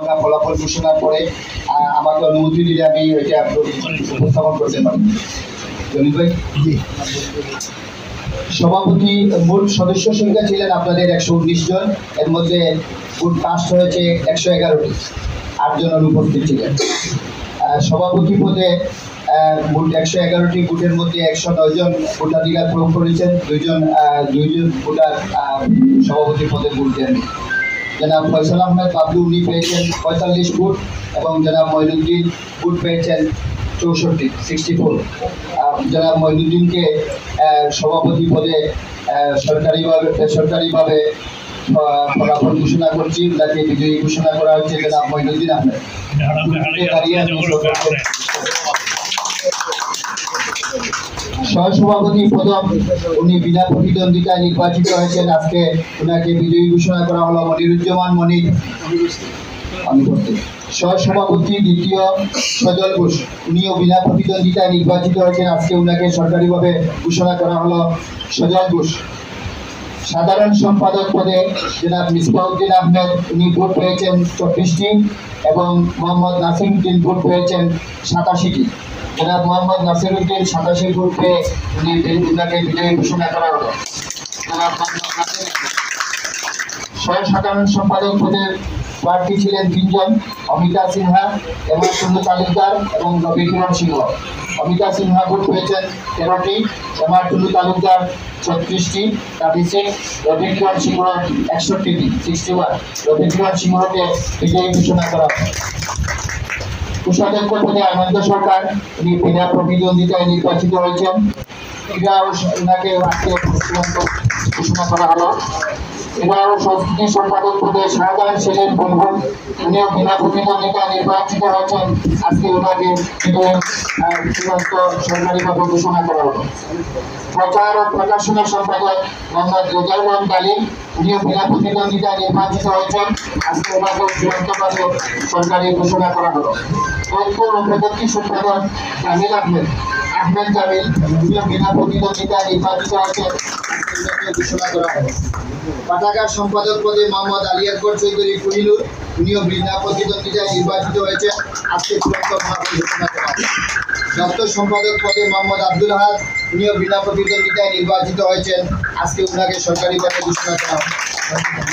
আমরা ফলাফল ঘোষণার পরে আমাকে অনুমতি দিলে আমি এটা উপস্থাপন করতে পারি। জলিল ভাই, জি। সভাপতি মোট সদস্য সংখ্যা ছিলেন আপনাদের 119 জন, এর মধ্যে ভোট কাস্ট হয়েছে 111টি, 8 জন অনুপস্থিত ছিলেন। সভাপতি পদে মোট 111টি ভোটের মধ্যে 109 জন ভোটাধিকার প্রয়োগ করেছেন, দুইজন ভোটার সভাপতি পদে ভোট দেন। জনাব ফয়সাল আহমেদ বাবলু উনি পেয়েছেন 45 ভোট এবং জনাব মঈনুদ্দিন ভোট পেয়েছেন 64। জনাব মঈনুদ্দিনকে সভাপতি পদে সরকারিভাবে ফলাফল ঘোষণা করছি, তাকে বিজয়ী ঘোষণা করা হচ্ছে জনাব মঈনুদ্দিন আহমেদ। সহসভাপতি পদ উনি বিনা প্রতিদ্বন্দ্বিতায় নির্বাচিত হয়েছেন, আজকে ওনাকে বিজয়ী ঘোষণা করা হলো মনিরুজ্জামান মনির। সহসভাপতি দ্বিতীয় সজল ঘোষ, উনিও বিনা প্রতিদ্বন্দ্বিতায় নির্বাচিত হয়েছেন, আজকে ওনাকে সরকারিভাবে ঘোষণা করা হলো সজল ঘোষ। সাধারণ সম্পাদক পদে জনাব মিসবাউদ্দিন আহমেদ উনি ভোট পেয়েছেন 24টি এবং মোহাম্মদ নাসিরউদ্দিন ভোট পেয়েছেন 87টি। জনাব মোহাম্মদ নাসিরউদ্দিন 87 ভোট পেয়ে ওনাকে বিজয়ী ঘোষণা করা হলো। সাধারণ সম্পাদক পদের প্রার্থী ছিলেন 3 জন, অমিতা সিনহা, এমআর তালুকদার এবং রবিকুমার সিংহ। অমিতা সিনহা ভোট পেয়েছেন 13টি, এমআর তালুকদার 36টি, 36, রবিকুমার সিংহ 61টি, 61। রবিকুমার সিংহকে বিজয়ী ঘোষণা করা হয়। কোষাধ্যক্ষ পদে আনন্দ সরকার উনি বিনা প্রতিদ্বন্দ্বিতায় নির্বাচিত হয়েছেন, ওনাকে আজকে ঘোষণা করা হলো। এবারও সংস্কৃতি সম্পাদক পদে শাহজাহান সেনের বুলবুল উনিও বিনা প্রতিদ্বন্দ্বিতায় নির্বাচিত হয়েছেন, আজকে ওনাকে চূড়ান্ত সরকারিভাবে ঘোষণা করা হলো। প্রচার ও প্রকাশনা সম্পাদক মোহাম্মদ রেজাউল কালিম উনিও বিনা প্রতিদ্বন্দ্বিতায় নির্বাচিত হয়েছেন, আজকে ওনাকে চূড়ান্তভাবে সরকারি ঘোষণা করা হলো। তথ্য ও প্রযুক্তি সম্পাদক জামিল আহমেদ জামিল উনিও বিনা প্রতিদ্বন্দ্বিতায় নির্বাচিত হয়েছেন, ঘোষণা করা হলো। পাঠাগার সম্পাদক পদে মোহাম্মদ আলী আকবর চৌধুরী কোহিনুর উনিও বিনা প্রতিদ্বন্দ্বিতায় নির্বাচিত হয়েছেন, আজকে চূড়ান্তভাবে ঘোষণা করা হলো। দপ্তর সম্পাদক পদে মোহাম্মদ আব্দুল হাদ উনিও বিনা প্রতিদ্বন্দ্বিতায় নির্বাচিত হয়েছেন, আজকে ওনাকে সরকারিভাবে ঘোষণা করা হলো।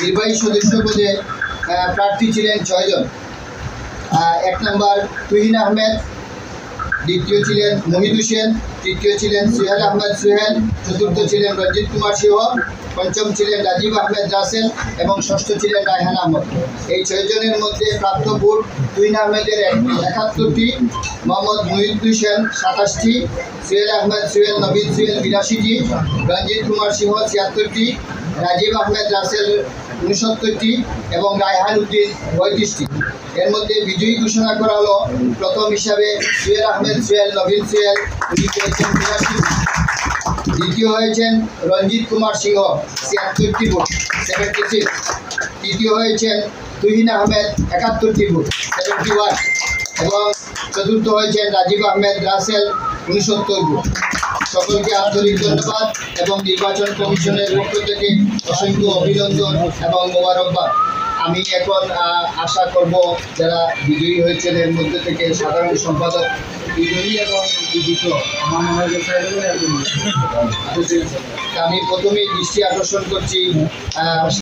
নির্বাহী সদস্য পদে প্রার্থী ছিলেন 6 জন। 1 নম্বর তুহিন আহমেদ, দ্বিতীয় ছিলেন মহিদ হোসেন, তৃতীয় ছিলেন সুহেল আহমেদ সুহেল, চতুর্থ ছিলেন রঞ্জিত কুমার সিংহ, পঞ্চম ছিলেন রাজীব আহমেদ রাসেল এবং ষষ্ঠ ছিলেন রায়হান আহমদ। এই 6 জনের মধ্যে প্রাপ্ত ভোট তুহিন আহমেদের 71টি, মোহাম্মদ মহিদ হোসেন 27টি, সুহেল আহমেদ সুহেল নবীন সুহেল 82টি, রঞ্জিত কুমার সিংহ 76টি, রাজীব আহমেদ রাসেল 69টি এবং রায়হান উদ্দিন 35টি। এর মধ্যে বিজয়ী ঘোষণা করা হলো প্রথম হিসাবে সুহেল আহমেদ সুহেল নবীন সুহেল উনি পেয়েছেন 82টি। দ্বিতীয় হয়েছেন রঞ্জিত কুমার সিংহ 76টি ভোট 76। তৃতীয় হয়েছেন তুহিন আহমেদ 71টি ভোট 71 এবং চতুর্থ হয়েছেন রাজীব আহমেদ রাসেল 69 ভোট। সকলকে আন্তরিক ধন্যবাদ এবং নির্বাচন কমিশনের পক্ষ থেকে অসংখ্য অভিনন্দন এবং মোবারকবাদ। আমি এখন আশা করব যারা বিজয়ী হয়েছেন এর মধ্যে থেকে সাধারণ সম্পাদক বিজয়ী এবং বিজিত আমার মনে হয় আমি প্রথমেই দৃষ্টি আকর্ষণ করছি